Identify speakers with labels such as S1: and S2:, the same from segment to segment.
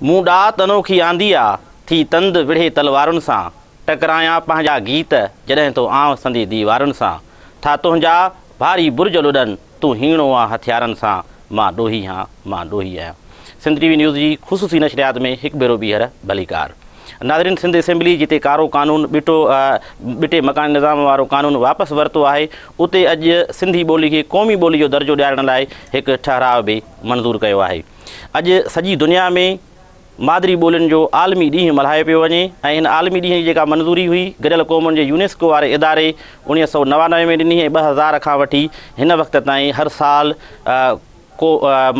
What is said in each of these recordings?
S1: मूं ॾात अनोखी आंदी आ थी तंद विढ़े तलवारुनि सां टकरायां पंहिंजा गीत जॾहिं तो आउं संदी दीवारुनि सां था तुंहिंजा भारी बुर्ज लुॾनि तूं हीणो आ हथियारनि सां मां ॾोही आहियां। सिंध टीवी न्यूज़ जी ख़ुसूसी नशरियात में हिकु भेरो ॿीहर भलीकार। नाज़रीन, सिंध असेंबली जिते कारो कानून ॿिटे मकानी निज़ाम वारो कानून वापसि वरितो आहे, उते अॼु सिंधी ॿोली खे क़ौमी ॿोली जो दर्जो ॾियारण लाइ हिकु ठहराव बि मंज़ूरु कयो आहे। अॼु सॼी दुनिया में मादरी ॿोलियुनि जो आलमी ॾींहुं मल्हायो पियो वञे ऐं हिन आलमी ॾींहं जी जेका मंज़ूरी हुई गॾियल क़ौमुनि जे यूनेस्को वारे इदारे 1999 में ॾिनी ऐं 2000 खां वठी हिन वक़्त ताईं हर साल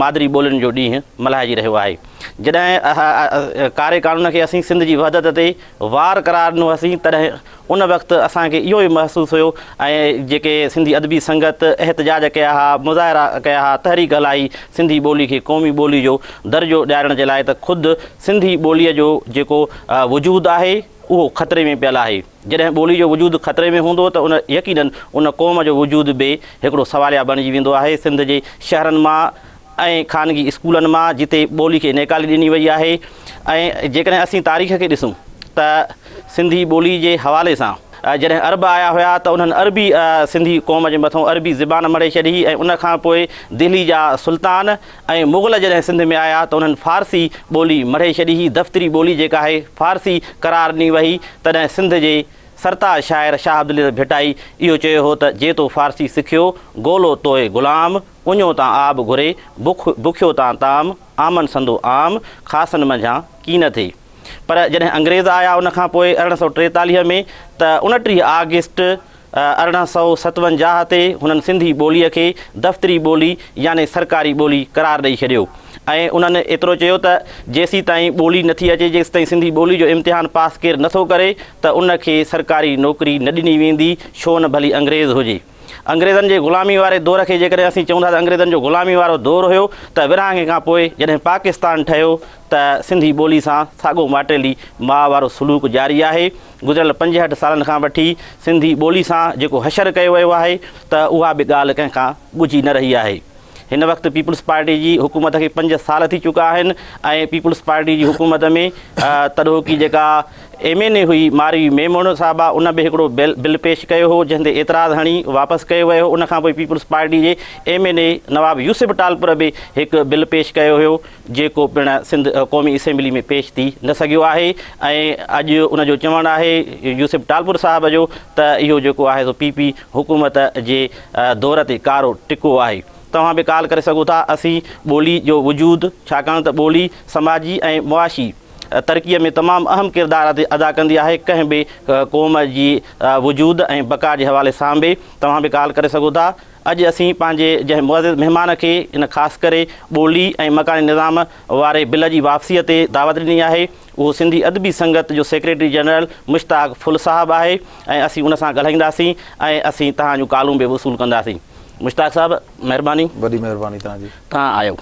S1: मादरी ॿोलियुनि जो ॾींहुं मल्हाइजी रहियो आहे। जॾहिं कारे कानून खे असीं सिंध जी वहदत ते वार करार ॾिनो हुआसीं, तॾहिं उन वक़्तु असांखे इहो ई महसूसु हुयो ऐं जेके सिंधी अदबी संगत एहतजाज कया हुआ, मुज़ाहिरा कया हुआ, तहरीक हलाई सिंधी ॿोली खे क़ौमी ॿोली जो दर्जो ॾियारण जे लाइ, त ख़ुदि सिंधी ॿोलीअ जो जेको वजूदु आहे उहो ख़तरे में पियल आहे। जॾहिं ॿोली जो वजूदु ख़तरे में हूंदो त उन यकीनन उन क़ौम जो वजूद बि हिकिड़ो सवालिया बणिजी वेंदो आहे। सिंध जे शहरनि मां ऐं ख़ानगी स्कूलनि मां जिते ॿोली खे नेकाली ॾिनी वई आहे ऐं जेकॾहिं असीं तारीख़ खे ॾिसूं त सिंधी ॿोली जे हवाले सां जॾहिं अरब आया हुया त उन्हनि अरबी सिंधी क़ौम जे मथां अरबी ज़बान मड़े छॾी ऐं उनखां पोइ दिल्ली जा सुल्तान ऐं मुग़ल जॾहिं सिंध में आया त उन्हनि फ़ारसी ॿोली मड़े छॾी। दफ़्तरी ॿोली जेका आहे फ़ारसी करार ॾिनी वई। तॾहिं सिंध जे सरताज शाइर शाह अब्दुल भिटाई इहो चयो हो त जे तो फ़ारसी सिखियो गोलो तोए ग़ुलाम उञो तां आब घुरे बुखियो तां ताम आमन संदो आम ख़ासनि मंझां की न थिए। पर जॾहिं अंग्रेज़ आया उनखां पोइ 1843 में त 29 ऑगस्ट 1857 ते हुननि सिंधी ॿोलीअ खे दफ़्तरी ॿोली यानी सरकारी ॿोली करार ॾेई छॾियो ऐं उन्हनि एतिरो चयो त जेसीं ताईं ॿोली नथी अचे, जेसीं ताईं सिंधी ॿोली जो इम्तिहान पास केरु नथो करे त उनखे सरकारी नौकिरी न ॾिनी वेंदी, छो न भली अंग्रेज़ हुजे। अंग्रेज़नि जे ग़ुलामी वारे दौर खे जेकॾहिं असीं चऊं था त अंग्रेज़नि जो ग़ुलामी वारो दौर हुयो त विरहाङे खां पोइ जॾहिं पाकिस्तान ठहियो त सिंधी ॿोली सां साॻो माटेली माउ वारो सलूक जारी आहे। गुज़िरियल 65 सालनि खां वठी सिंधी ॿोली सां जेको हशर कयो वियो आहे त उहा बि ॻाल्हि कंहिंखां ॻुझी न रही आहे। हिन वक़्तु पीपुल्स पार्टी जी हुकूमत खे 5 साल थी चुका आहिनि ऐं पीपुल्स पार्टी जी हुकूमत में तॾोकी जेका MNA हुई मारवी मेमोन साहिबा, उन बि हिकिड़ो बिल पेश कयो हो जंहिं ते एतिराज़ हणी वापसि कयो वियो। उनखां पोइ पीपुल्स पार्टी जे MNA नवाब यूसुफ टालपुर बि हिकु बिल पेश कयो हुयो जेको पिणु सिंध क़ौमी असेंबली में पेश थी न सघियो आहे ऐं अॼु उनजो चवणु आहे यूसुफ टालपुर साहिब जो त इहो जेको आहे सो PP हुकूमत जे दौर ते कारो टिको आहे। तव्हां बि ॻाल्हि करे सघो था असीं ॿोली जो वजूदु, छाकाणि त ॿोली समाजी ऐं मुआशी तरक़ीअ में तमामु अहम किरदारु अदा कंदी आहे कंहिं बि क़ौम जी वजूद ऐं बका जे हवाले सां बि। तव्हां बि ॻाल्हि करे सघो था। अॼु असीं पंहिंजे जंहिं मुअज़्ज़िज़ महिमान खे इन ख़ासि करे ॿोली ऐं मकानी निज़ाम वारे बिल जी वापसीअ ते दावत ॾिनी आहे, उहो सिंधी अदबी संगत जो सेक्रेटरी जनरल मुश्ताक फुल साहिबु आहे ऐं असीं उन सां ॻाल्हाईंदासीं ऐं असीं तव्हां जूं कालूं बि वसूल कंदासीं। मुश्ताक साहिबु, महिरबानी। वॾी महिरबानी तव्हांजी, तव्हां आयो,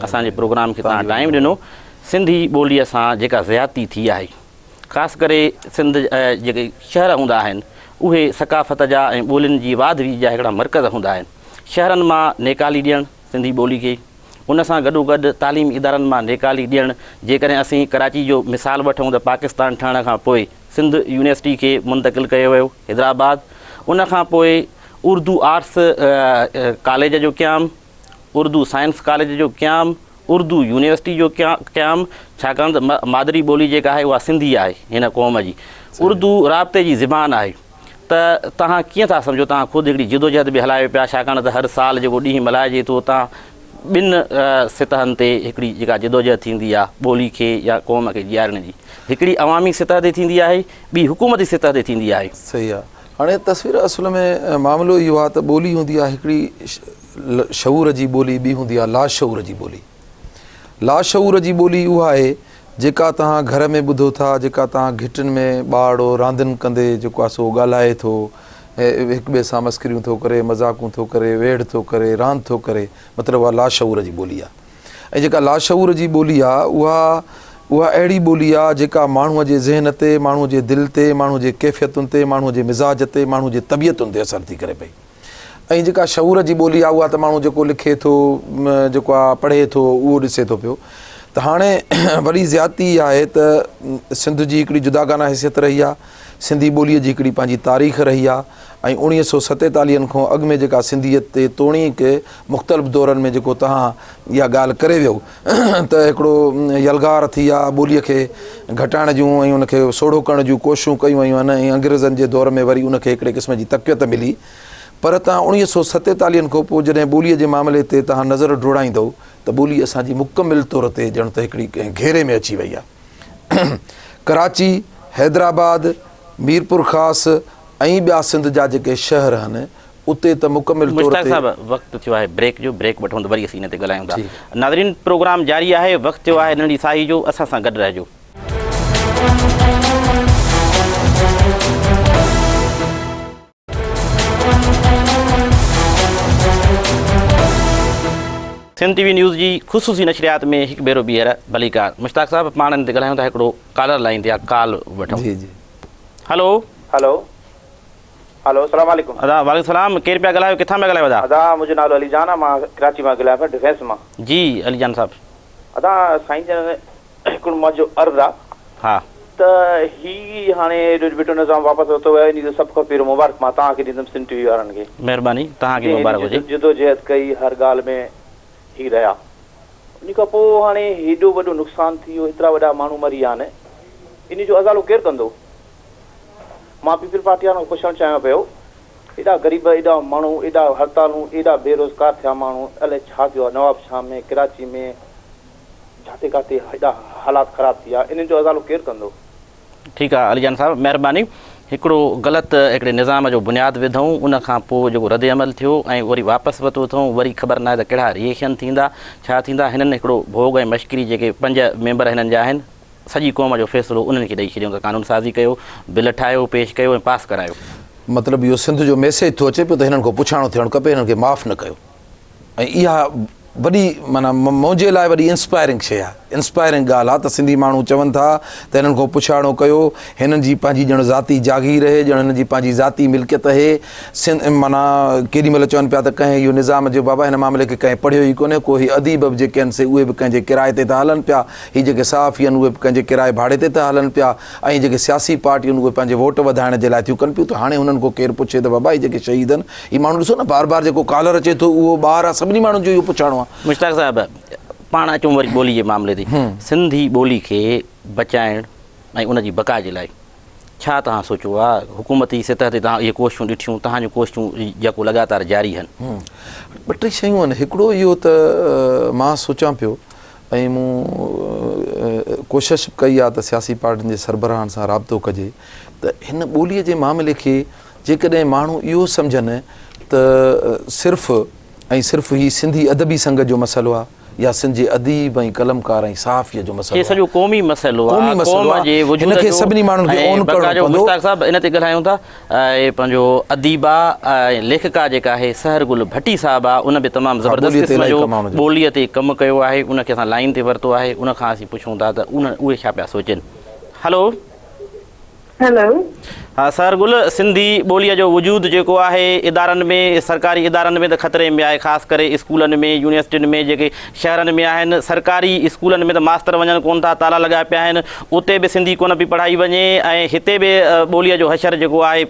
S1: असांजे प्रोग्राम खे तव्हां टाइम ॾिनो। सिंधी ॿोलीअ सां जेका ज़्यादती थी आहे, ख़ासि करे सिंध जेके शहर हूंदा आहिनि उहे सकाफ़त जा ऐं ॿोलियुनि जी वाधवी जा हिकिड़ा मर्कज़ हूंदा आहिनि। शहरनि मां नेकाली ॾियणु सिंधी ॿोली खे, उन सां गॾोगॾु तालीमी इदारनि मां नेकाली ॾियणु। जेकॾहिं असीं कराची जो मिसाल वठूं त पाकिस्तान ठहण खां पोइ सिंध यूनिवर्सिटी खे मुंतक़िल कयो वियो हैदराबाद। उनखां पोइ उर्दू आर्ट्स कॉलेज जो क़याम, उर्दू साइंस कॉलेज जो क़याम, उर्दू यूनिवर्सिटी जो क़याम, छाकाणि त मादरी ॿोली जेका आहे उहा सिंधी आहे हिन क़ौम जी। उर्दू राब्ते जी ज़बान आहे त तव्हां कीअं था सम्झो? तव्हां ख़ुदि हिकिड़ी जिदोजहद बि हलायो पिया, छाकाणि त हर साल जेको ॾींहुं मल्हाइजे थो तव्हां ॿिनि सतहनि ते हिकिड़ी जेका जिदोजहद थींदी आहे ॿोली खे या क़ौम खे ॼाणण जी, हिकिड़ी अवामी सतह ते थींदी आहे, ॿी हुकूमती सतह ते थींदी आहे।
S2: सही आहे। हाणे तस्वीर असुल में मामिलो इहो आहे त ॿोली हूंदी आहे हिकिड़ी शऊर जी ॿोली, ॿी हूंदी आहे लाशऊर जी ॿोली। लाशऊर जी ॿोली उहा आहे जेका तव्हां घर में ॿुधो था, जेका तव्हां घिटियुनि में ॿारड़ो रांदियुनि कंदे जेको आहे सो ॻाल्हाए थो, हिक ॿिए सां मस्करियूं थो करे, मज़ाक़ूं थो करे, वेड़ थो करे, रांदि थो करे, मतिलबु उहा लाशऊर जी ॿोली आहे। ऐं जेका लाशऊर जी ॿोली आहे उहा अहिड़ी ॿोली आहे जेका माण्हूअ जे ज़हन ते, माण्हूअ जे दिलि ते, माण्हूअ जे कैफ़ियतुनि ते, माण्हूअ जे मिज़ाज ते, माण्हूअ जे तबियतुनि ते असरु थी करे पई। ऐं जेका शऊर जी ॿोली आहे उहा त माण्हू जेको लिखे थो, जेको आहे पढ़े थो, उहो ॾिसे थो पियो। त हाणे वरी ज़्यादती आहे त सिंध जी हिकिड़ी जुदागाना हैसियत रही आहे, सिंधी ॿोलीअ जी हिकिड़ी पंहिंजी तारीख़ रही आहे ऐं 1947 खां अॻु में जेका सिंधियत ते तोड़ीक मुख़्तलिफ़ दौरनि में जेको तव्हां इहा ॻाल्हि करे वियो त हिकिड़ो यलगार थी आहे ॿोलीअ खे घटाइण जूं ऐं उनखे सोढ़ो करण जूं कोशिशूं कयूं वयूं आहिनि ऐं अंग्रेज़नि जे दौर में वरी उनखे हिकिड़े क़िस्म जी तक़वियत मिली। पर तव्हां 1947 खां पोइ जॾहिं ॿोलीअ जे मामले ते तव्हां नज़र डोड़ाईंदव त ॿोली असांजी मुकमिल तौर ते ॼण त हिकिड़ी कंहिं घेरे में अची वई आहे। कराची, हैदराबाद, मीरपुर ख़ासि ऐं ॿिया सिंध जा जेके शहर आहिनि उते त मुकमिल तौर
S1: मुश्ताक
S2: ते
S1: साहब वक़्तु थियो आहे ब्रेक जो, ब्रेक वठूं त वरी असीं इन ते ॻाल्हायूं था। नाज़रीन प्रोग्राम जारी आहे, वक़्तु थियो आहे नंढी साई जो, असां सां गॾु रहिजो। सिंध टीवी न्यूज़ जी ख़ुसूसी नशरियात में हिकु भेरो ॿीहर भलीकार। मुश्ताक साहब पाण हिन ते ॻाल्हायूं था, हिकिड़ो कॉलर लाइन ते आहे, कॉल वठूं।
S2: जी जी
S1: हलो
S3: हेलो हेलो अस्सलाम वालेकुम।
S1: अदा वालेकुम सलाम, केरु पिया ॻाल्हायो, किथां पिया ॻाल्हायो?
S3: अदा मुंहिंजो नालो अलीजान आहे, मां कराची मां ॻाल्हायां पियो, डिफेंस मां।
S1: जी अलीजान साहब।
S3: अदा साईं जन हिकिड़ो मुंहिंजो अर्ज़ु आहे
S1: हा
S3: त ही हाणे बेटो निज़ाम वापसि वरितो वियो, इन जो सभु खां पहिरियों मुबारक मां तव्हांखे ॾींदुमि सिंध टीवी वारनि खे।
S1: महिरबानी, तव्हांखे मुबारक हुजे।
S3: जिदोजहद कई हर ॻाल्हि में ही रहिया, उन खां पोइ हाणे हेॾो वॾो नुक़सानु थी वियो, हेतिरा वॾा माण्हू मरी विया आहिनि, इन जो अज़ालो केरु कंदो? मां पीपल पार्टी वारनि खे पुछणु चाहियां पियो, एॾा ग़रीब, एॾा माण्हू, एॾा हड़तालूं, एॾा बेरोज़गार थिया माण्हू, अलाए छा थियो आहे नवाब शाह में, कराची में, जिते किथे हेॾा हालात ख़राब थी विया, इन्हनि जो अज़ालो केरु कंदो?
S1: ठीकु आहे अलीजान साहब, महिरबानी। हिकिड़ो ग़लति हिकिड़े निज़ाम जो बुनियादु विधऊं, उन खां पोइ जेको रद्द अमल थियो ऐं वरी वापसि वरितो अथऊं, वरी ख़बर न आहे त कहिड़ा रिएक्शन थींदा, छा थींदा। हिननि हिकिड़ो भोग ऐं मश्करी जेके 5 मेंबर हिननि जा आहिनि, सॼी क़ौम जो फ़ैसिलो उन्हनि खे ॾेई छॾियऊं त क़ानून साज़ी कयो, बिल ठाहियो, पेश कयो ऐं पास करायो।
S2: मतिलबु इहो सिंध जो मैसेज थो अचे पियो त हिननि खां पुछाणो थियणु खपे, हिननि खे माफ़ु न कयो। ऐं इहा वॾी माना मुंहिंजे लाइ वॾी इंस्पायरिंग शइ आहे, इंस्पायरिंग ॻाल्हि आहे त सिंधी माण्हू चवनि था त हिननि खां पुछाणो कयो, हिननि जी पंहिंजी ॼण ज़ाती जागीर रहे, ॼण हिननि जी पंहिंजी ज़ाती मिल्कियत आहे। सिंध माना केॾी महिल चवनि पिया त कंहिं इहो निज़ाम जो बाबा हिन मामले खे कंहिं पढ़ियो ई कोन्हे, को ही अदीब बि जेके आहिनि से उहे बि कंहिंजे किराए ते था हलनि पिया, ही जेके सहाफ़ी आहिनि उहे बि कंहिंजे किराए भाड़े ते था हलनि पिया, ऐं जेके सियासी पार्टियूं आहिनि उहे पंहिंजे वोट वधाइण जे लाइ थियूं कनि पियूं। त हाणे हुननि खां केरु पुछे त बाबा ही जेके शहीद आहिनि, ही माण्हू ॾिसो न बार बार जेको कॉलर अचे थो उहो ॿार आहे, सभिनी माण्हुनि जो इहो पुछाणो आहे।
S1: मुश्ताक साहब पाण अचूं वरी ॿोली जे मामले ते, सिंधी ॿोली खे बचाइण ऐं उनजी बका जे लाइ छा तव्हां सोचियो आहे? हुकूमती सतह ते तव्हां इहे कोशिशूं ॾिठियूं, तव्हांजूं कोशिशूं जेको लगातार जारी आहिनि।
S2: 2-3 शयूं आहिनि। हिकिड़ो इहो त मां सोचां पियो ऐं मूं कोशिशि कई आहे त सियासी पार्टियुनि जे सरबराहनि सां राब्तो कजे त हिन ॿोलीअ जे मामले खे जेकॾहिं माण्हू इहो सम्झनि त सिर्फ़ु ही सिंधी अदबी संघ जो मसइलो आहे या सिंध जे अदीब ऐं कलमकार ऐं सहाफ़ीअ जो मसइलो आहे,
S1: सॼो क़ौमी मसइलो आहे,
S2: हिनखे सभिनी माण्हुनि खे ओन करणो पवंदो।
S1: मुश्ताक साहब इन ते ॻाल्हायूं था, ऐं पंहिंजो अदीबा ऐं लेखिका जेका आहे सहरगुल भट्टी साहब आहे, उन बि तमामु ज़बरदस्त क़िस्म जो ॿोलीअ ते कमु कयो आहे, उनखे असां लाइन ते वरितो आहे, उन खां असीं पुछूं था त उहे छा पिया सोचनि। हलो
S4: हेलो,
S1: हा सहरगुल, सिंधी ॿोलीअ जो वजूद जेको आहे इदारनि में, सरकारी इदारनि में त ख़तरे में आहे, ख़ासि करे स्कूलनि में, यूनिवर्सिटियुनि में, जेके शहरनि में आहिनि। सरकारी स्कूलनि में त मास्तर वञनि कोन था, ताला लॻा पिया आहिनि, उते बि सिंधी कोन पई पढ़ाई वञे, ऐं हिते बि ॿोलीअ जो हशर जेको आहे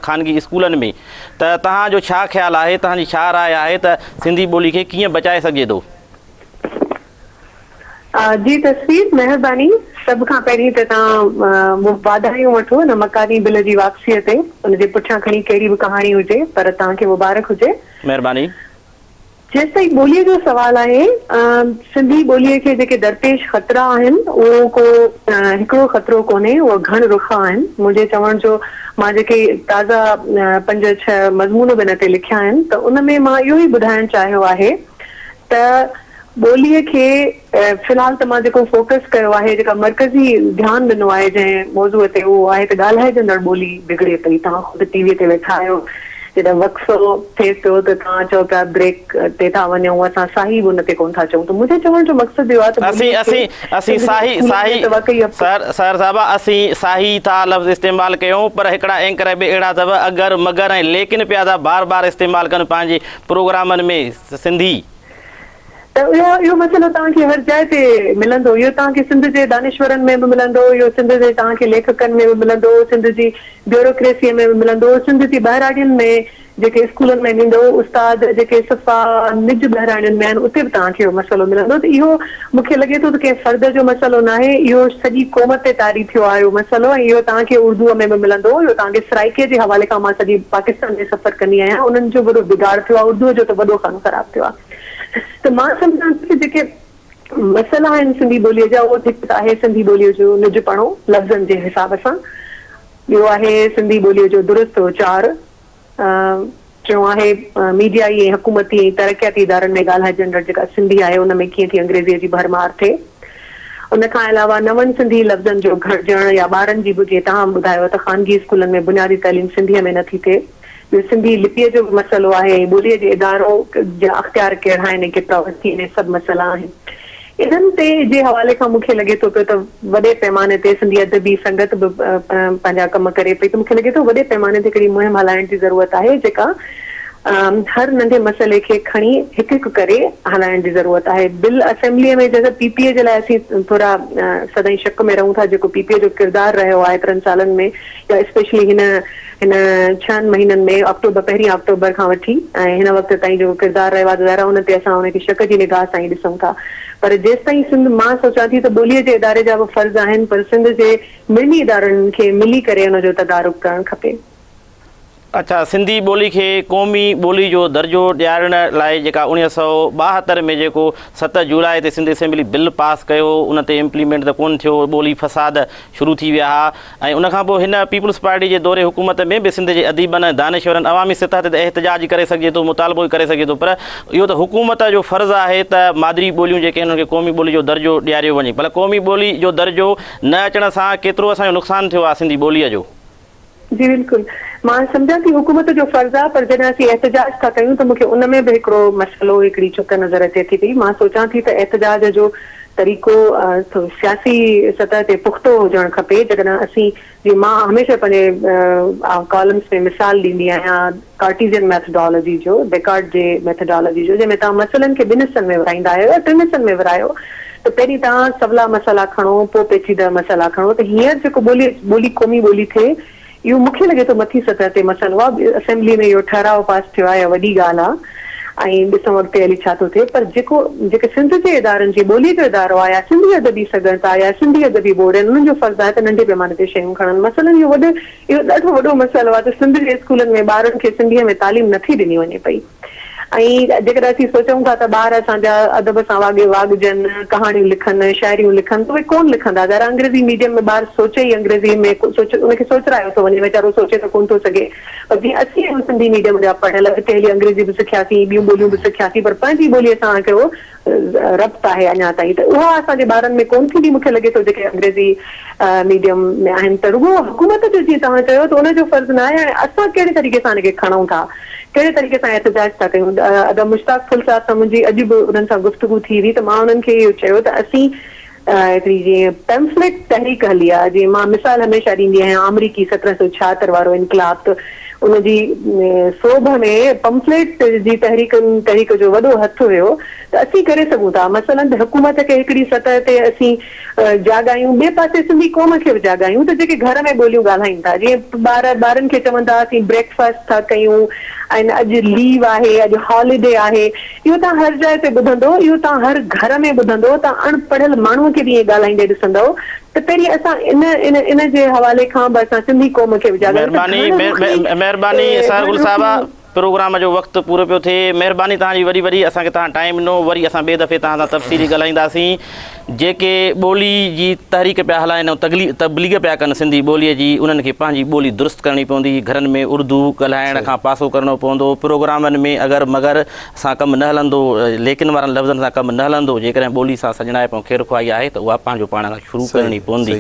S1: ख़ानगी स्कूलनि में। त तव्हांजो छा ख़्यालु आहे, तव्हांजी छा राय आहे त सिंधी ॿोली खे कीअं बचाए सघिजे थो?
S4: जी तस्वीर, महिरबानी। सभ खां पहिरीं त तव्हां वाधायूं वठो न मकानी बिल जी वापसीअ ते, उनजे पुठियां खणी कहिड़ी बि कहाणी हुजे, पर तव्हांखे मुबारक हुजे।
S1: महिरबानी।
S4: जेसि ताईं ॿोलीअ जो सुवाल आहे, सिंधी ॿोलीअ खे जेके दरपेश ख़तरा आहिनि उहो को हिकिड़ो ख़तरो कोन्हे, उहो घण रुख आहिनि। मुंहिंजे चवण जो मां जेके ताज़ा 5-6 मज़मून बि हिन ते लिखिया आहिनि, त उन में मां इहो ई ॿुधाइणु चाहियो आहे त ॿोलीअ खे फ़िलहाल त मां जेको फोकस कयो आहे, जेका मर्कज़ी ध्यानु ॾिनो आहे जंहिं मौज़ूअ ते, उहो आहे त ॻाल्हाइजंदड़ ॿोली बिगड़े पई। तव्हां ख़ुदि टीवीअ ते वेठा आहियो, जॾहिं वक़्फ़ो थिए पियो त तव्हां चओ पिया ब्रेक ते था वञूं, असां साही बि उन ते कोन था चऊं। त मुंहिंजे चवण जो मक़सदु इहो आहे त
S1: सर साहिबा असीं साही था लफ़्ज़ इस्तेमालु कयूं, पर हिकिड़ा एंकर बि अहिड़ा अथव अगरि मगर ऐं लेकिन पिया था बार बार इस्तेमालु कनि पंहिंजे प्रोग्रामनि में सिंधी।
S4: त इहो मसइलो तव्हांखे हर जाइ ते मिलंदो। इहो तव्हांखे सिंध जे दानिश्वरनि में बि मिलंदो, इहो सिंध जे तव्हांखे लेखकनि में बि मिलंदो, सिंध जी ब्यूरोक्रेसीअ में बि मिलंदो, सिंध जी बहिराणियुनि में जेके स्कूलनि में ॾींदो उस्ताद जेके सफ़ा निज बहिराणियुनि में आहिनि उते बि तव्हांखे इहो मसइलो मिलंदो। त इहो मूंखे लॻे थो त कंहिं फ़र्द जो मसइलो न आहे, इहो सॼी क़ौम ते तारी थियो आहे इहो मसइलो। ऐं इहो तव्हांखे उर्दूअ में बि मिलंदो, इहो तव्हांखे सराइके जे हवाले खां मां सॼी पाकिस्तान में सफ़र कंदी आहियां, उन्हनि जो वॾो बिगाड़ थियो आहे, उर्दूअ जो त वॾो कमु ख़राबु थियो आहे। त मां सम्झां थी जेके मसइला आहिनि सिंधी ॿोलीअ जा, उहो हिकु त आहे सिंधी ॿोलीअ जो निजपणो लफ़्ज़नि जे हिसाब सां, ॿियो आहे सिंधी ॿोलीअ जो दुरुस्त उचार, टियों आहे मीडियाई ऐं हुकूमती ऐं तरक़ियाती इदारनि में ॻाल्हाइजंदड़ जेका सिंधी आहे उन में कीअं थी अंग्रेज़ीअ जी भरमार थिए। उन खां अलावा नवनि सिंधी लफ़्ज़नि जो घटिजण या ॿारनि जी बि जीअं तव्हां ॿुधायो त ख़ानगी स्कूलनि में बुनियादी तइलीम सिंधीअ में नथी थिए। ॿियो सिंधी लिपीअ जो बि मसइलो आहे, ॿोलीअ जे इदारो जा अख़्तियार कहिड़ा आहिनि, केतिरा वसी आहिनि, सभु मसइला आहिनि। इन्हनि ते जे हवाले खां मूंखे लॻे थो पियो त वॾे पैमाने ते सिंधी अदबी संगत बि पंहिंजा कम करे पई। त मूंखे लॻे थो वॾे पैमाने ते हिकिड़ी मुहिम हलाइण जी ज़रूरत आहे जेका हर नंढे मसइले खे खणी हिकु हिकु करे हलाइण जी ज़रूरत आहे। बिल असेंबलीअ में जैसे पीपीए जे लाइ असीं थोरा सदाईं शक में रहूं था, जेको पीपीए जो किरदारु रहियो आहे 3 सालनि में, या स्पेशली हिन 6 महीननि में पहिरीं अक्टूबर खां वठी ऐं हिन वक़्त ताईं जो किरदारु रहियो आहे, ज़ाहिर हुन ते असां हुनखे शक जी निगाह सां ई ॾिसूं था। पर जेसि ताईं सिंध, मां सोचां थी त ॿोलीअ जे इदारे जा बि फ़र्ज़ आहिनि, पर सिंध जे मिलनी इदारनि खे मिली करे हुनजो तदारुक करणु खपे।
S1: अच्छा, सिंधी ॿोली खे क़ौमी ॿोली जो दर्जो ॾियारण लाइ जेका 1972 में जेको 7 जुलाई ते सिंध असेंबली बिल पास कयो, उन ते इम्प्लीमेंट त कोन थियो, ॿोली फ़साद शुरू थी विया हुआ। ऐं उनखां पोइ हिन पीपल्स पार्टी जे दौरे हुकूमत में बि सिंध जे अदीबनि दानिश्वरनि अवामी सतह ते एहतजाज करे सघे थो, मुतालबो करे सघे थो, पर इहो त हुकूमत जो फ़र्ज़ु आहे त मादरी ॿोलियूं जेके आहिनि उनखे क़ौमी ॿोली जो दर्जो ॾियारियो वञे। भले क़ौमी ॿोली जो दर्जो न अचण सां केतिरो असांजो नुक़सानु थियो आहे सिंधी ॿोलीअ जो?
S4: जी बिल्कुलु, मां सम्झां थी हुकूमत जो फ़र्ज़ु आहे, पर जॾहिं असीं एहतजाज था कयूं त मूंखे उन में बि हिकिड़ो मसइलो, हिकिड़ी चुक नज़र अचे थी पई। मां सोचां थी त एहतजाज जो तरीक़ो सियासी सतह ते पुख़्तो हुजणु खपे। जॾहिं असीं, जीअं मां हमेशह पंहिंजे कॉलम्स में मिसाल ॾींदी आहियां कार्टीज़ियन मैथडोलॉजी जो, डेकार्ट जे मैथडोलॉजी जो, जंहिंमें तव्हां मसइलनि खे 2 हिसनि में विराईंदा आहियो या 3 हिसनि में विरायो। त पहिरीं तव्हां सवला मसइला खणो, पोइ पेचीदा मसइला खणो। त हींअर जेको ॿोली क़ौमी ॿोली थिए, इहो मूंखे लॻे थो मथी सतह ते मसइलो आहे। असेंबली में इहो ठहराव पास थियो आहे, वॾी ॻाल्हि आहे, ऐं ॾिसूं अॻिते हली छा थो थिए। पर जेके सिंध जे इदारनि जी ॿोली जो इदारो आहे, या सिंधी अदबी संगत आहे, या सिंधी अदबी बोर्ड आहिनि, उन्हनि जो फ़र्ज़ु आहे त नंढे पैमाने ते शयूं खणनि। मसइलनि इहो ॾाढो वॾो मसइलो आहे त सिंध जे स्कूलनि में ॿारनि खे सिंधीअ में तालीम नथी ॾिनी वञे पई। ऐं जेकॾहिं असीं सोचूं था त ॿार असांजा अदब सां वाॻजनि, कहाणियूं लिखनि, शाइरियूं लिखनि, त उहे कोन लिखंदा। ज़रा अंग्रेज़ी मीडियम में ॿार सोचे ई अंग्रेज़ी में उनखे सोचरायो थो वञे, वीचारो सोचे त कोन थो सघे। पर जीअं असीं सिंधी मीडियम जा पढ़ियल, हिते हली अंग्रेज़ी बि सिखियासीं, ॿियूं ॿोलियूं बि सिखियासीं, पर पंहिंजी ॿोलीअ सां हिकिड़ो रब्त आहे अञा ताईं, त उहा असांजे ॿारनि में कोन थींदी मूंखे लॻे थो जेके अंग्रेज़ी मीडियम में आहिनि। त रुॻो हुकूमत जो जीअं तव्हां चयो त उनजो फ़र्ज़ु न आहे, असां कहिड़े तरीक़े सां हिनखे खणूं था, कहिड़े तरीक़े सां एहतजाज था कयूं। अदब मुश्ताक फुल साहब सां मुंहिंजी अॼु बि उन्हनि सां गुफ़्तगू थी हुई, त मां उन्हनि खे इहो चयो त असीं हिकिड़ी जीअं पैम्फलेट तहरीक हली आहे, जीअं मां मिसाल हमेशह ॾींदी आहियां अमरीकी 1776 वारो इनकलाब, त उनजी सोभ में पंफलेट जी तहरीक जो वॾो हथ हुयो। त असीं करे सघूं था, मसलन हुकूमत खे हिकिड़ी सतह ते असीं जाॻायूं, ॿिए पासे सिंधी क़ौम खे बि जाॻायूं, त जेके घर में ॿोलियूं ॻाल्हाइनि था, जीअं ॿारनि खे चवंदा असीं ब्रेकफास्ट था कयूं, ऐं अॼु लीव आहे, अॼु हॉलीडे आहे, इहो तव्हां हर जाइ ते ॿुधंदो, इहो तव्हां हर घर में ॿुधंदो, तव्हां अणपढ़ियल माण्हूअ खे बि ईअं ॻाल्हाईंदे ॾिसंदव। त पहिरीं असां इन जे हवाले खां बि असां सिंधी क़ौम खे बि जाॻायूं।
S1: महिरबानी सारगुल साहिबा, प्रोग्राम जो वक़्तु पूरो पियो थिए, महिरबानी तव्हांजी वरी असांखे तव्हां टाइम ॾिनो, वरी असां ॿिए दफ़े तव्हां सां तफ़सीली ॻाल्हाईंदासीं। जेके ॿोली जी तहरीक पिया हलाइनि ऐं तबलीग पिया कनि सिंधी ॿोलीअ जी, उन्हनि खे पंहिंजी ॿोली दुरुस्त करणी पवंदी, घरनि में उर्दू ॻाल्हाइण खां पासो करिणो पवंदो, प्रोग्रामनि में अगरि मगर सां कमु न हलंदो, लेकिन वारनि लफ़्ज़नि सां कमु न हलंदो, जेकॾहिं ॿोली सां सजणाइप ऐं खेर खुआई आहे त उहा पंहिंजो पाण खां शुरू करणी पवंदी।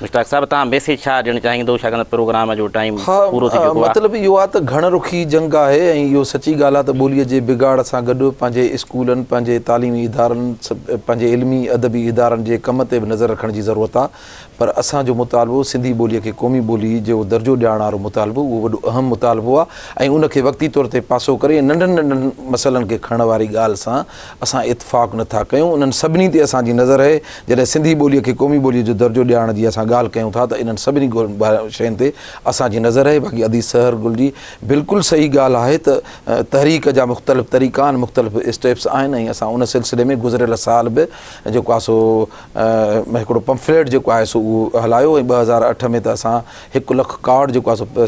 S1: मुश्ताक साहब तव्हां मैसेज छा ॾियणु चाहींदो छाकाणि प्रोग्राम जो टाइम
S2: हाँ
S1: पूरो थी चुको आहे
S2: मतिलबु इहो आहे त घण रुखी जंग आहे ऐं इहो सची ॻाल्हि आहे त ॿोलीअ जे बिगाड़ सां गॾु पंहिंजे स्कूलनि पंहिंजे तालीमी इदारनि पंहिंजे इल्मी अदबी इदारनि जे कम ते बि नज़र रखण जी ज़रूरत आहे पर असांजो मुतालबो सिंधी ॿोलीअ खे क़ौमी ॿोली जो दर्जो ॾियण वारो मुतालबो उहो वॾो अहम मुतालबो आहे ऐं उनखे वक़्ती तौर ते पासो करे नंढनि नंढनि मसइलनि खे खणण वारी ॻाल्हि सां असां इतफ़ाक़ नथा कयूं उन्हनि सभिनी ते असांजी नज़र आहे जॾहिं सिंधी ॿोलीअ खे क़ौमी ॿोलीअ जो दर्जो ॾियण जी असां ॻाल्हि कयूं था त इन्हनि सभिनी शयुनि ते असांजी नज़र आहे बाक़ी अदीस सहर गुल जी बिल्कुलु सही ॻाल्हि आहे त तहरीक जा मुख़्तलिफ़ तरीक़ा आहिनि मुख़्तलिफ़ स्टेप्स आहिनि ऐं असां उन सिलसिले में गुज़िरियल साल बि जेको आहे सो हिकिड़ो पंफलेट जेको आहे सो उहो हलायो ऐं 2008 में त असां 1 लख कार्ड जेको आहे सो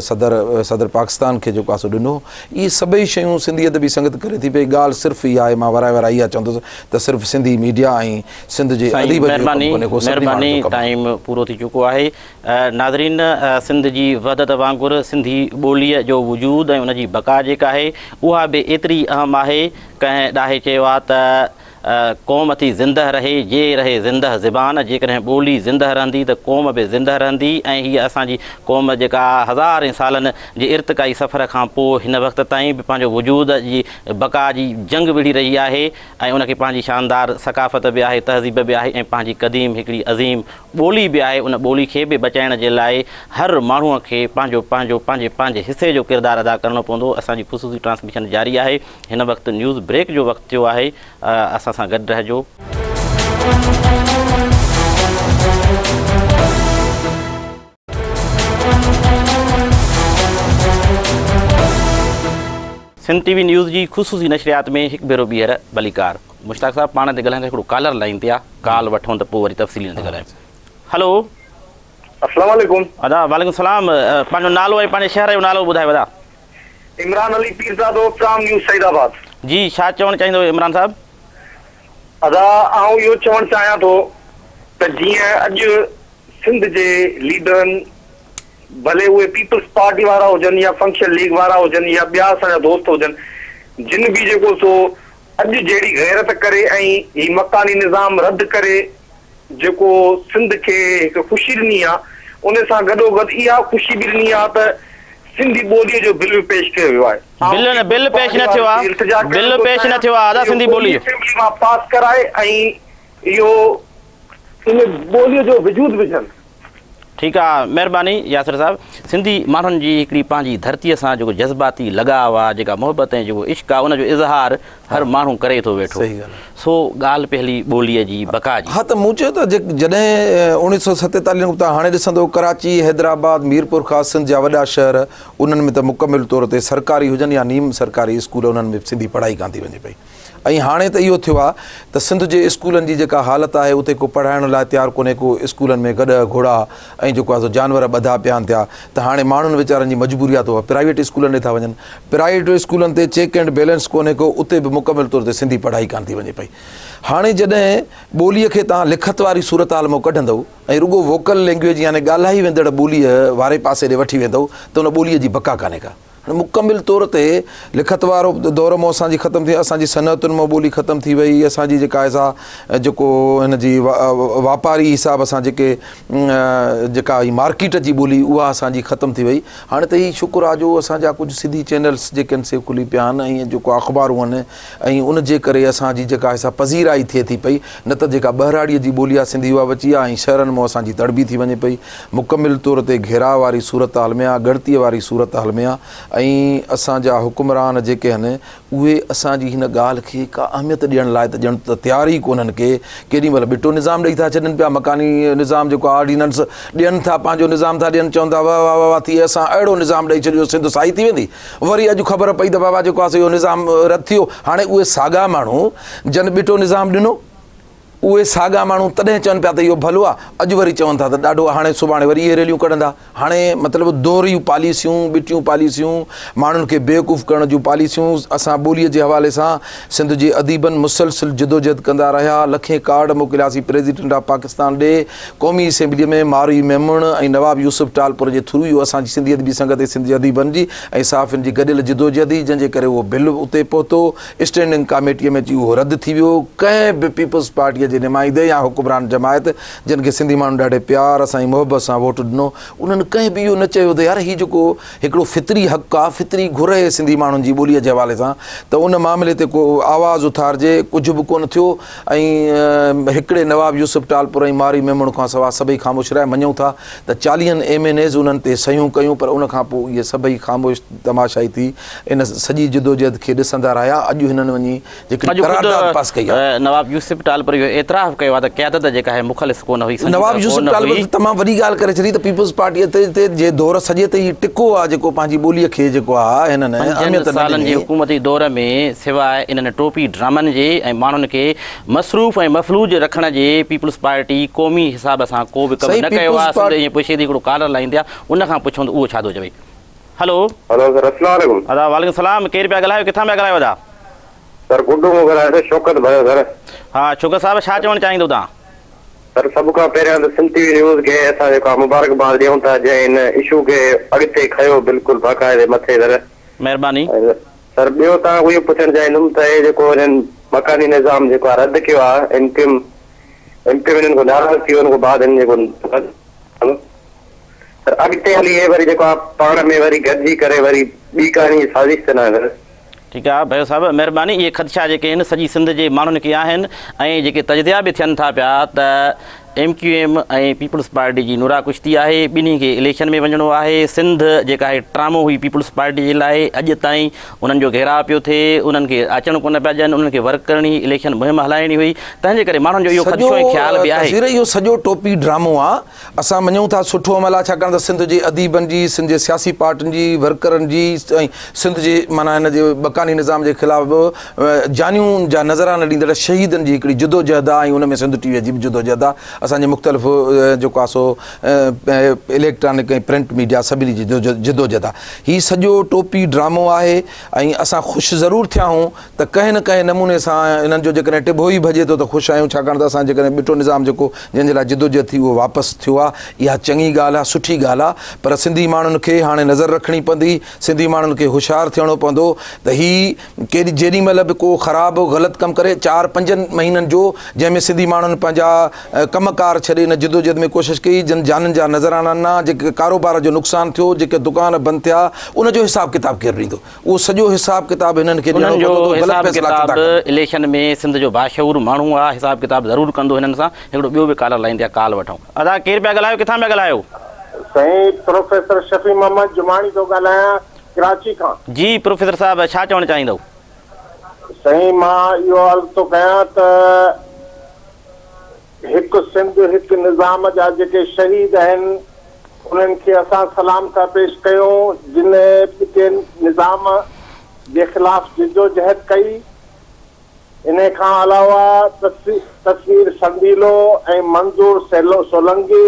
S2: सदर पाकिस्तान खे जेको आहे सो ॾिनो इहे सभई शयूं सिंधी अदबी संगत करे थी पई ॻाल्हि सिर्फ़ु इहा आहे मां वराए इहा चवंदुसि त सिर्फ़ु सिंधी मीडिया ऐं सिंध जे अदीब
S1: महिरबानी टाइम पूरो थी चुको आहे नाज़रीन सिंध जी वहदत वांगुरु सिंधी ॿोलीअ जो वजूद ऐं उनजी बका जेका आहे उहा बि एतिरी अहम आहे कंहिं ॾाहे चयो आहे त क़ौम थी ज़िंदह रहे ये रहे ज़िंदह ज़बान जेकॾहिं ॿोली ज़िंदह रहंदी त क़ौम बि ज़िंदह रहंदी ऐं हीअ असांजी क़ौम जेका हज़ारे सालनि जे इर्तिकाई सफ़र खां पोइ हिन वक़्त ताईं बि पंहिंजो वजूद जी बका जी जंग विढ़ी रही आहे ऐं उनखे पंहिंजी शानदार सकाफ़त बि आहे तहज़ीब बि आहे ऐं पंहिंजी क़दीम हिकिड़ी अज़ीम ॿोली बि आहे उन ॿोली खे बि बचाइण जे लाइ हर माण्हूअ खे पंहिंजे हिसे जो किरदारु अदा करणो पवंदो असांजी ख़ुसूसी ट्रांसमिशन जारी आहे हिन वक़्तु न्यूज़ ब्रेक जो वक़्तु थियो आहे असां सां गॾु रहिजो सिंध टीवी न्यूज़ जी ख़ुसूसी नशरियात में हिकु भेरो ॿीहर भलीकार मुश्ताक साहब पाण ते ॻाल्हाईंदा हिकिड़ो कॉलर लाइन ते आहे कॉल वठूं त पोइ वरी तफ़सीली ते ॻाल्हायूं हलो
S5: अस्सलाम वालेकुम
S1: अदा वालेकुम सलाम पंहिंजो नालो ऐं पंहिंजे शहर जो नालो ॿुधायो अदा
S5: इमरान अली पीरज़ादो प्राम न्यूज़ सईदाबाद
S1: जी छा चवणु चाहींदो इमरान साहब
S5: अदा आउं इहो चवणु चाहियां थो त जीअं अॼु सिंध जे लीडरनि भले उहे पीपल्स पार्टी वारा हुजनि या फंक्शन लीग वारा हुजनि या ॿिया असांजा दोस्त हुजनि जिन बि जेको सो अॼु जहिड़ी गैरत करे ऐं ही मकानी निज़ाम रद्द करे जेको सिंध खे हिकु ख़ुशी ॾिनी आहे उन सां गॾोगॾु इहा ख़ुशी बि ॾिनी आहे त सिंधी ॿोलीअ जो बिल पेश कयो वियो आहे
S1: बिल पेश न थियो आहे अदा सिंधी ॿोली
S5: मां पास कराए ऐं इहो इन ॿोलीअ जो वजूद विझनि
S1: ठीकु आहे महिरबानी यासिर साहब सिंधी माण्हुनि जी हिकिड़ी पंहिंजी धरतीअ सां जेको जज़्बाती लगाव आहे जेका मोहबत ऐं जेको इश्क़ आहे उनजो इज़हार हर माण्हू करे थो वेठो सो ॻाल्हि पहली ॿोलीअ जी बका जी
S2: हा त मूं चयो त जॾहिं 1947 तव्हां हाणे ॾिसंदो कराची हैदराबाद मीरपुर ख़ासि सिंध जा वॾा शहर उन्हनि में त मुकमिल तौर ते सरकारी हुजनि या नीम सरकारी स्कूल उन्हनि में सिंधी पढ़ाई कान थी वञे पई ऐं हाणे त इहो थियो आहे त सिंध जे स्कूलनि जी जेका हालत आहे उते को पढ़ाइण लाइ तयारु कोन्हे को स्कूलनि में गॾ घोड़ा ऐं जेको आहे जानवर ॿधा पिया आहिनि थिया त हाणे माण्हुनि वीचारनि जी मजबूरी आहे त प्राइवेट स्कूलनि ॾे था वञनि प्राइवेट स्कूलनि ते चेक एंड बैलेंस कोन्हे को उते बि मुकमिल तौर ते सिंधी पढ़ाई कान थी वञे पई हाणे जॾहिं ॿोलीअ खे तव्हां लिखत वारी सूरत हाल मां कढंदव ऐं रुगो वोकल लैंग्वेज यानी ॻाल्हाई वेंदड़ ॿोलीअ वारे पासे ॾे वठी वेंदव त उन ॿोलीअ जी बका कान्हे का मुकमिल तौर ते लिखत वारो दौर मां असांजी ख़तमु थी असांजी सनअतुनि मां ॿोली ख़तमु थी वई असांजी जेका आहे जेको हिन जी वापारी हिसाब सां जेका मार्केट जी ॿोली उहा असांजी ख़तमु थी वई हाणे त ई शुक्र आहे जो असांजा कुझु सिंधी चैनल्स जेके आहिनि से खुली पिया आहिनि ऐं जेको अख़बारूं आहिनि ऐं उन जे करे असांजी जेका आहे पज़ीराई थिए थी पई न त जेका बहिराड़ीअ जी ॿोली आहे सिंधी उहा बची आहे ऐं शहरनि मां असांजी तड़बी थी वञे पई मुकमिल तौर ते घेराव वारी सूरत हाल में आहे ॻणतीअ वारी सूरत हाल में आहे ऐं असांजा हुकुमरान जेके आहिनि उहे असांजी हिन ॻाल्हि खे का अहमियत ॾियण लाइ त ॼण त तयारु ई कोन्हनि के केॾीमहिल बिटो निज़ाम ॾेई था छॾनि पिया मकानी निज़ाम जेको ऑर्डिनेंस ॾियनि था पंहिंजो निज़ाम था ॾियनि चवनि था वाह वाह वाह वाह थी असां अहिड़ो निज़ाम ॾेई छॾियो सिंध साई थी वेंदी वरी अॼु ख़बर पई त बाबा जेको आहे इहो निज़ाम रद्द थियो हाणे उहे साॻा माण्हू जन बिटो निज़ाम ॾिनो उहे साॻा माण्हू तॾहिं चवनि पिया त इहो भलो आहे अॼु वरी चवनि था त ॾाढो हाणे सुभाणे वरी इहे रैलियूं कढंदा हाणे मतिलबु दोहरियूं पॉलिसियूं ॿिटियूं पॉलिसियूं माण्हुनि खे बेवकूफ़ करण जूं पॉलिसियूं असां ॿोलीअ जे हवाले सां सिंध जे अदीबनि मुसलसिल जिदोजहद कंदा रहिया लखे कार्ड मोकिलियासीं प्रेसिडेंट ऑफ पाकिस्तान ॾे क़ौमी असेंबलीअ में मारूई मेमण ऐं नवाब यूसुफ टालपुर जे थ्रू इहो असांजी सिंधी अदबी संगत ऐं सिंधी अदीबनि जी ऐं साफ़ियुनि जी गॾियल जिदोजहदी जंहिंजे करे उहो बिल उते पहुतो स्टैंडिंग कमेटीअ में उहो रद्द थी वियो कंहिं बि पीपल्स पार्टीअ जे नुमाइंदे या हुकुमरान जमायत जिन खे सिंधी माण्हू ॾाढे प्यार सां मुहबत सां वोट ॾिनो उन्हनि कंहिं बि इहो न चयो त यार हीउ जेको हिकिड़ो फितरी हक़ आहे फितरी घुर आहे सिंधी माण्हुनि जी ॿोलीअ जे हवाले सां त उन मामले ते को आवाज़ उथारिजे कुझु बि कोन थियो ऐं हिकिड़े नवाब यूसुफ टालपुर ऐं मारी मेमण खां सवाइ सभई ख़ामोश रहिया मञूं था त 40 MNAs उन्हनि ते सयूं कयूं पर उन खां पोइ इहे सभई ख़ामोश तमाशाई थी इन सॼी जिदोजहद खे ॾिसंदा रहिया अॼु हिननि वञी जेकॾहिं करारदाद पास कई आहे
S1: नवाब यूसुफ टालपुर इहो एतिराफ़ कयो आहे त क़यादत जेका आहे मुख़लिफ़ कोन हुई
S2: नवाब यूसुफ टालपुर तमामु वॾी ॻाल्हि करे छॾी त पीपल्स पार्टीअ ते जे दौर सॼे ते ई टिको आहे जेको पंहिंजी ॿोलीअ खे जेको आहे हिननि
S1: सालनि जे हुकूमती दौर में सवाइ इन्हनि टोपी ड्रामनि जे ऐं माण्हुनि खे मसरूफ़ ऐं मफ़लूज रखण जे पीपल्स पार्टी क़ौमी हिसाब सां को बि कमु न कयो आहे ईअं पुछे थी हिकिड़ो कॉलर लाहींदी आहे उन खां पुछूं त उहो छा थो चवे हेलो
S5: सर अस्सलाम वालेकुम
S1: दादा वालेकुम सलाम केरु पिया ॻाल्हायो किथां पिया ॻाल्हायो दादा
S5: सर गुड्डू मूं ॻाल्हायो शौकत भयो सर
S1: हा शौकत साहिब छा चवणु चाहींदो तव्हां
S5: सर सभु खां पहिरियां त सिंध टीवी न्यूज़ खे असां जेको मुबारकबाद ॾियूं था जंहिं हिन इशू खे अॻिते खयो बिल्कुलु बाक़ाइदे मथे सर
S1: महिरबानी
S5: सर ॿियो तव्हां इहो पुछणु चाहींदुमि त हे जेको हिननि मकानी निज़ाम जेको आहे रद्द कयो आहे एमपी हिननि खां नाराज़ थी वियो हुन खां बाद हिन जेको सर अॻिते हली हे वरी जेको आहे पाण में वरी गॾिजी करे वरी ॿी कहाणी साज़िश त न आहे सर
S1: ठीकु आहे भैया साहिबु महिरबानी इहे ख़दशा जेके आहिनि सॼी सिंध जे माण्हुनि खे आहिनि ऐं जेके तजदिया बि थियनि था पिया त MQM ऐं पीपल्स पार्टी जी नुरा कुश्ती आहे ॿिन्ही खे इलेक्शन में वञिणो आहे सिंध जेका आहे ट्रामो हुई पीपल्स पार्टी जे लाइ अॼु ताईं उन्हनि जो घेराव पियो थिए उन्हनि खे अचणु कोन पिया ॾियनि उन्हनि खे वर्क करणी इलेक्शन मुहिम हलाइणी हुई तंहिंजे करे माण्हुनि जो इहो ख़दशो ऐं ख़्याल बि आहे
S2: इहो सॼो टोपी ड्रामो आहे असां मञूं था सुठो अमल आहे छाकाणि त सिंध जे अदीबनि जी सिंध जे सियासी पार्टियुनि जी वर्करनि जी ऐं सिंध जे माना हिन जे मकानी निज़ाम जे ख़िलाफ़ जानियूं जा नज़राना ॾींदड़ शहीदनि जी हिकिड़ी जिदोजहद आहे ऐं उन में सिंध टीवीअ जी बि जिदोजहद आहे असांजे मुख़्तलिफ़ जेको आहे सो इलेक्ट्रॉनिक ऐं प्रिंट मीडिया सभिनी जी जिदोजहद आहे हीउ सॼो टोपी ड्रामो आहे ऐं असां ख़ुशि ज़रूरु थिया आहियूं त कंहिं न कंहिं नमूने सां हिननि जो जेकॾहिं टिबो ई भॼे थो त ख़ुशि आहियूं छाकाणि त असां जेकॾहिं ॿिटो निज़ाम जेको जंहिंजे लाइ जिदोजहद थी उहो वापसि थियो आहे इहा चङी ॻाल्हि आहे सुठी ॻाल्हि आहे पर सिंधी माण्हुनि खे हाणे नज़र रखणी पवंदी सिंधी माण्हुनि खे होशियारु थियणो पवंदो त हीउ केॾी जेॾी महिल बि को ख़राबु ग़लति कमु करे 4-5 महीननि जो जंहिंमें सिंधी माण्हुनि पंहिंजा कमकार छॾे हिन जिदोजहद में कोशिशि कई जन जाननि जा नज़राना न जेके कारोबार जो नुक़सानु थियो जेके दुकान बंदि थिया उनजो हिसाब किताब केरु ॾींदो उहो सॼो हिसाब किताब हिननि खे
S1: इलेक्शन में सिंध जो बाशऊर माण्हू आहे हिसाब किताब ज़रूरु कंदो हिननि सां हिकिड़ो ॿियो बि कॉलर लाइन ते कॉल वठूं अदा केरु पिया ॻाल्हायो किथां पिया ॻाल्हायो
S6: साईं प्रोफेसर शफ़ी मोहम्मद जुमानी थो ॻाल्हायां कराची खां
S1: जी प्रोफेसर साहिब छा चवणु चाहींदव
S6: साईं मां इहो अर्ज़ु थो कयां त हिकु सिंध हिकु निज़ाम जा जेके शहीद आहिनि उन्हनि खे असां सलाम था पेश कयूं जिन ॿिटे निज़ाम जे ख़िलाफ़ जिदोजहद कई इन खां अलावा तस्वीर संदीलो ऐं मंज़ूर सोलंगी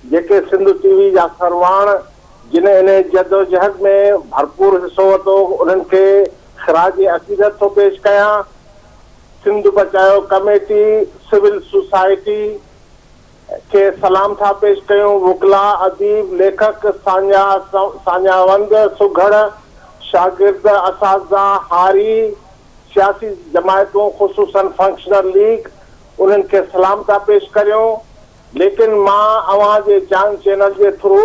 S6: जेके सिंध टीवी जा सरवाण जिन इन जदोजहद में भरपूर हिसो वरितो उन्हनि खे ख़राज अक़ीदत थो पेश कयां सिंध बचायो कमेटी सिविल सोसाइटी के सलाम था पेश कयूं वकला अदीब लेखक सान्यावंद सुघड़ शागिर्द असाज़ा हारी सियासी जमायतूं ख़ुसूसन फंक्शनल लीग उन्हनि खे सलाम था पेश करियूं लेकिन मां अवां जे चैनल जे थ्रू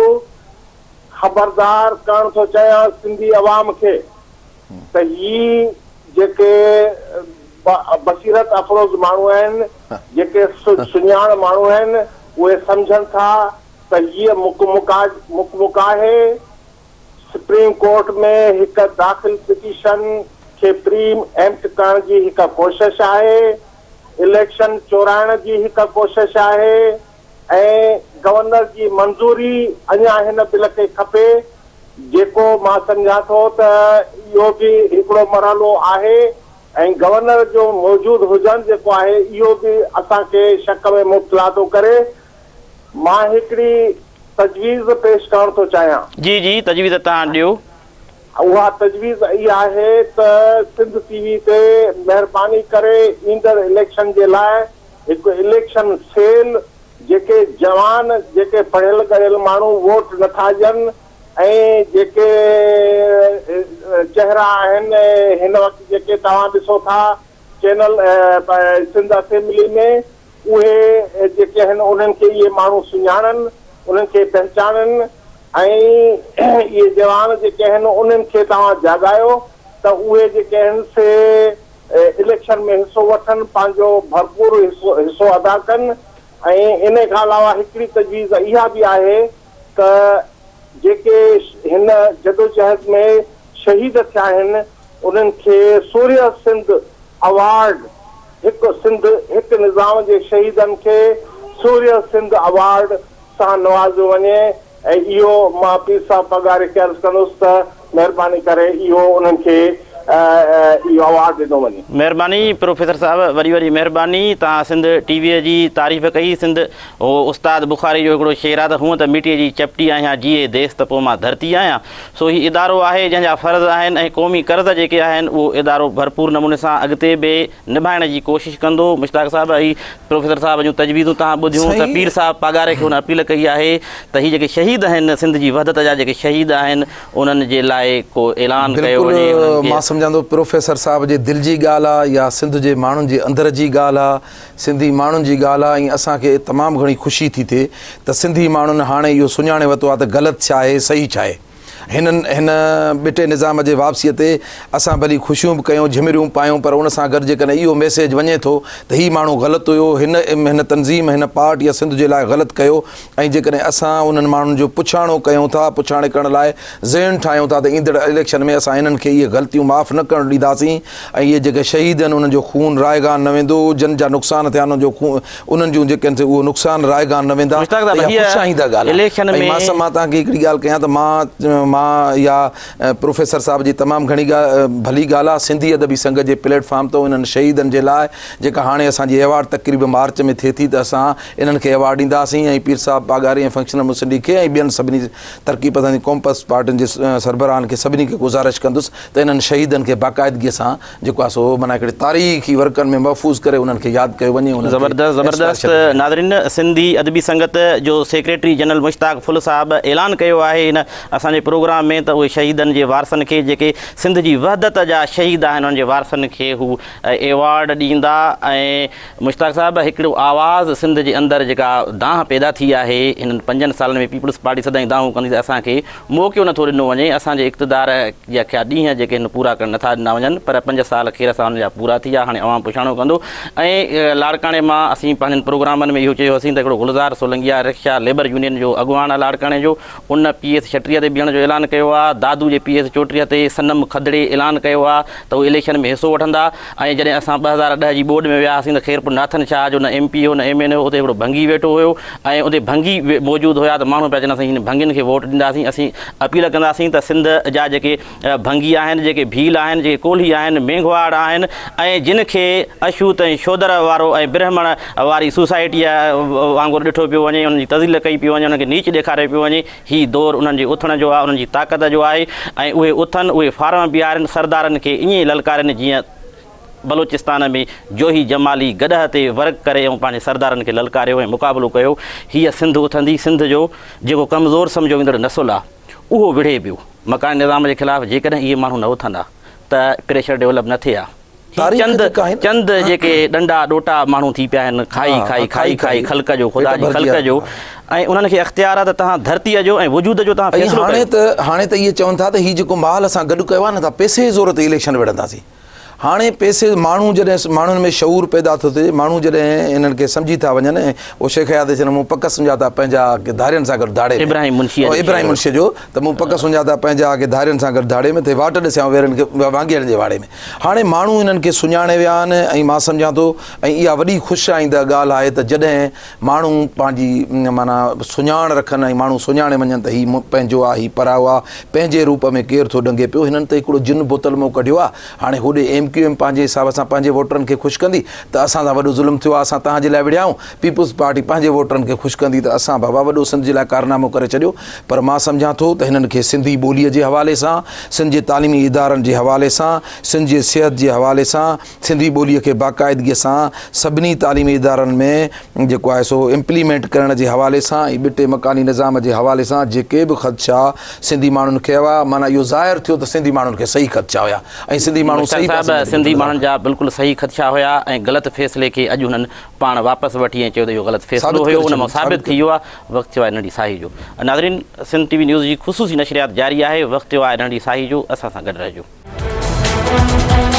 S6: ख़बरदार करणु थो चाहियां सिंधी अवाम खे त ही जेके बसीरत अफरोज़ माण्हू आहिनि जेके सुञाण माण्हू आहिनि उहे सम्झनि था त हीअ मुकमुक आहे सुप्रीम कोर्ट में हिकु दाख़िल पिटीशन खे प्री एम्प्ट करण जी हिकु कोशिशि आहे इलेक्शन चोराइण जी हिकु कोशिशि आहे ऐं गवर्नर जी मंज़ूरी अञा हिन बिल खे खपे जेको मां सम्झां थो त इहो बि हिकिड़ो मरहलो आहे ऐं गवर्नर जो मौजूदु हुजणु जेको आहे इहो बि असांखे शक में मुब्तला थो करे मां हिकिड़ी तजवीज़ पेश करणु थो चाहियां
S1: जी जी तजवीज़ तव्हां ॾियो
S6: उहा तजवीज़ इहा आहे त सिंध टीवी ते महिरबानी करे ईंदड़ इलेक्शन जे लाइ हिकु इलेक्शन सेल जेके जवान जेके पढ़ियल गढ़ियल माण्हू वोट नथा ॾियनि ऐं जेके चेहरा आहिनि हिन वक़्तु जेके तव्हां ॾिसो था चैनल सिंध असेंबली में उहे जेके आहिनि उन्हनि खे इहे माण्हू सुञाणनि, उन्हनि खे पहचाननि ऐं इहे जवान जेके आहिनि उन्हनि खे तव्हां जाॻायो त उहे जेके आहिनि से इलेक्शन में हिसो वठनि, पंहिंजो भरपूर हिसो अदा कनि। ऐं इन खां अलावा हिकिड़ी तजवीज़ इहा बि आहे त जेके हिन जदोजहद में शहीद थिया आहिनि उन्हनि खे सूर्य सिंध अवार्ड, हिकु निज़ाम जे शहीदनि खे सूर्य सिंध अवार्ड सां नवाज़ियो वञे। ऐं इहो मां पीर साहब पगारे खे अर्ज़ु कंदुसि त महिरबानी करे इहो उन्हनि खे इहो अवार्ड ॾिनो वञे।
S1: महिरबानी प्रोफेसर साहब, वरी वरी महिरबानी। तव्हां सिंध टीवीअ जी तारीफ़ कई। सिंध उस्ताद बुखारी जो हिकिड़ो शेर आहे त हूअं त मिटीअ जी चपटी आहियां, जीए देश त पोइ मां धरती आहियां। सो ही इदारो आहे जंहिंजा फ़र्ज़ आहिनि ऐं क़ौमी कर्ज़ जेके आहिनि उहो इदारो भरपूर नमूने सां अॻिते बि निभाइण जी कोशिशि कंदो। मुश्ताक साहब, ही प्रोफेसर साहब जूं तजवीज़ूं तव्हां ॿुधियूं त पीर साहब पगारे खे हुन अपील कई आहे त ही जेके शहीद आहिनि सिंध जी वहदत जा जेके शहीद आहिनि उन्हनि जे लाइ को ऐलान कयो वञे।
S2: मां सम्झां थो प्रोफेसर साहब जे दिलि जी ॻाल्हि आहे या सिंध जे माण्हुनि जे अंदर जी ॻाल्हि आहे, सिंधी माण्हुनि जी ॻाल्हि आहे। ऐं असांखे तमामु घणी ख़ुशी थी थिए त सिंधी माण्हुनि हाणे इहो सुञाणे वरितो आहे त ग़लति छा आहे, सही छा आहे। हिन ॿिटे निज़ाम जे वापसीअ ते असां भली ख़ुशियूं बि कयूं, झिमरियूं पायूं, पर उन सां गॾु जेकॾहिं इहो मैसेज वञे थो त हीउ माण्हू ग़लति हुयो, हिन तनज़ीम हिन पार्ट या सिंध जे लाइ ग़लति कयो। ऐं जेकॾहिं असां उन्हनि माण्हुनि जो पुछाणो कयूं था, पुछाणे करण लाइ ज़हन ठाहियूं था त ईंदड़ इलेक्शन में असां हिननि खे इहे ग़लतियूं माफ़ु न करणु ॾींदासीं। ऐं इहे जेके शहीद आहिनि उन्हनि जो खून रायगान न वेंदो, जिन जा नुक़सान थिया उन्हनि जो खून, उन्हनि जूं जेके आहिनि उहो नुक़सान रायगान न वेंदा। ख़ुशाईंदा ॻाल्हि आहे। मां तव्हांखे हिकिड़ी ॻाल्हि कयां त मां या प्रोफेसर साहब जी तमामु घणी भली ॻाल्हि आहे। सिंधी अदबी संघ जे प्लेटफॉर्म तो इन्हनि शहीदनि जे लाइ जेका हाणे असांजी अवार्ड तक़रीब मार्च में थिए थी त असां इन्हनि खे अवार्ड ॾींदासीं। ऐं पीर साहब पागारी ऐं फंक्शनल मुस्लिम लीग खे ऐं ॿियनि सभिनी तरक़ी पसंदी कॉम्पस पार्टियुनि जे सरबराहनि खे सभिनी खे गुज़ारिश कंदुसि त इन्हनि शहीदनि खे बाक़ाइदगीअ सां जेको आहे सो माना हिकिड़े तारीख़ी वर्कनि में महफ़ूज़ करे उन्हनि खे यादि कयो वञे।
S1: ज़बरदस्त नाज़रीन, सिंधी अदबी संगत जो सेक्रेटरी जनरल मुश्ताक फुल साहब ऐलान कयो आहे हिन असांजे प्रोग्राम में त उहे शहीदनि जे वारसनि खे जेके सिंध जी वहदत जा शहीद आहिनि उन्हनि जे वारसनि खे हू एवॉर्ड ॾींदा। ऐं मुश्ताक साहब, हिकिड़ो आवाज़ सिंध जे अंदरि जेका दांह पैदा थी आहे हिननि 5 सालनि में, पीपल्स पार्टी सदाईं दांहूं कंदी त असांखे मौक़ो नथो ॾिनो वञे। असांजे इक़्तिदार जा क्या ॾींहं जेके आहिनि पूरा करणु नथा ॾिना वञनि, पर 5 साल खीर सां हुन जा पूरा थी विया। हाणे अवाम पुछाणो कंदो। ऐं लाड़काणे मां असीं पंहिंजनि प्रोग्रामनि में इहो चयो हुसीं त हिकिड़ो गुलज़ार सोलंगिया रिक्शा लेबर यूनियन जो अॻुवान आहे लाड़काणे जो, उन PS 36 ते बीहण जो ऐलान कयो आहे। दादू जे PS 34 ते सनम खदड़े ऐलान कयो आहे त उहे इलेक्शन में हिसो वठंदा। ऐं जॾहिं असां 2010 जी बोर्ड में वियासीं त ख़ैरपुर नाथन शाह जो न MP हो न MN हो, उते हिकिड़ो भंगी वेठो हुयो ऐं उते भंगी मौजूदु हुया त माण्हू पिया चवंदा हिन भंगियुनि खे वोट ॾींदासीं। असीं अपील कंदासीं त सिंध जा जेके भंगी आहिनि, जेके भील आहिनि, जेके कोल्ही आहिनि, मेंघवाड़ आहिनि ऐं जिन खे अछूत ऐं शोधर वारो ऐं ब्राह्मण वारी सोसाइटीअ वांगुरु ॾिठो पियो वञे, उन्हनि जी तज़ील कई पई वञे, उन्हनि खे नीच ॾेखारियो पियो वञे। हीउ दौरु उन्हनि जे उथण जो आहे, उन्हनि जी ताक़त जो आहे। ऐं उहे उथनि, उहे फार्म बीहारनि, सरदारनि खे ईअं ललकारनि जीअं बलोचिस्तान में जोही जमाली गॾह ते वर्क करे ऐं पंहिंजे सरदारनि खे ललकारियो ऐं मुक़ाबिलो कयो। हीअ सिंध उथंदी। सिंध जो जेको कमज़ोर सम्झो वेंदड़ नसुल आहे उहो विढ़े पियो मकान निज़ाम जे ख़िलाफ़ु। जेकॾहिं इहे माण्हू न उथंदा त प्रेशर डेवलप न थिए हा। चंद जेके डंडा ॾोटा माण्हू थी पिया आहिनि, खाई ख़ल्क़ जो, ख़ुदा जी ख़ल्क़ जो, ऐं उन्हनि खे अख़्तियार आहे त तव्हां धरतीअ जो ऐं वजूद जो तव्हां फ़ैसिलो कयो।
S2: हाणे त इहे चवनि था त हीउ जेको माहौल असां गॾु कयो आहे न, त पैसे जे ज़ोर ते इलेक्शन विढ़ंदासीं। हाणे पैसे माण्हू जॾहिं माण्हुनि में शऊर पैदा थो थिए, माण्हू जॾहिं इन्हनि खे सम्झी था वञनि, उहो शेख हयात चवनि मूं पक सम्झा था पंहिंजा धारियुनि सां गॾु धाड़े, इब्राहिम मुंशी जो त मूं पक सम्झा था पंहिंजा धारियुनि सां गॾु धाड़े में, त वाट ॾिसां वेरनि खे वांगिरनि जे वाड़े में। हाणे माण्हू हिननि खे सुञाणे विया आहिनि ऐं मां सम्झां थो ऐं इहा वॾी ख़ुशि आईंदड़ ॻाल्हि आहे त जॾहिं माण्हू पंहिंजी माना सुञाण रखनि ऐं माण्हू सुञाणे वञनि त हीउ पंहिंजो आहे, हीउ परायो आहे, पंहिंजे रूप में केरु थो ॾंगे पियो। हिननि त हिकिड़ो जिन बोतल मां कढियो आहे। हाणे होॾे MQM पंहिंजे हिसाब सां पंहिंजे वोटरनि खे ख़ुशि कंदी त असां सां वॾो ज़ुल्म थियो आहे, असां तव्हांजे लाइ विढ़ियाऊं। पीपल्स पार्टी पंहिंजे वोटरनि खे ख़ुशि कंदी त असां बाबा वॾो सिंध जे लाइ कारनामो करे छॾियो। पर मां सम्झां थो त हिननि खे सिंधी ॿोलीअ जे हवाले सां, सिंध जे तालीमी इदारनि जे हवाले सां, सिंध जे सिहत जे हवाले सां, सिंधी ॿोलीअ खे बाक़ाइदगीअ सां सभिनी तालीमी इदारनि में जेको आहे सो इम्प्लीमेंट करण जे हवाले सां ऐं ॿिटे मकानी निज़ाम जे हवाले सां जेके बि ख़दशा सिंधी माण्हुनि खे हुआ, माना इहो ज़ाहिर थियो त सिंधी माण्हुनि खे सही ख़दशा हुया ऐं सिंधी माण्हू सही
S1: सिंधी माण्हुनि जा बिल्कुलु सही ख़दशा हुया ऐं ग़लति फ़ैसिले खे अॼु हुननि पाण वापसि वठी ऐं चयो त इहो ग़लति फ़ैसिलो हुयो, उन मां साबित थी वियो आहे। वक़्तु थियो आहे नंढी साही जो। नाज़रीन, सिंध TV न्यूज़ जी ख़ुसूसी नशरियात जारी आहे। वक़्तु थियो आहे नंढी साही जो। असां सां गॾु रहिजो।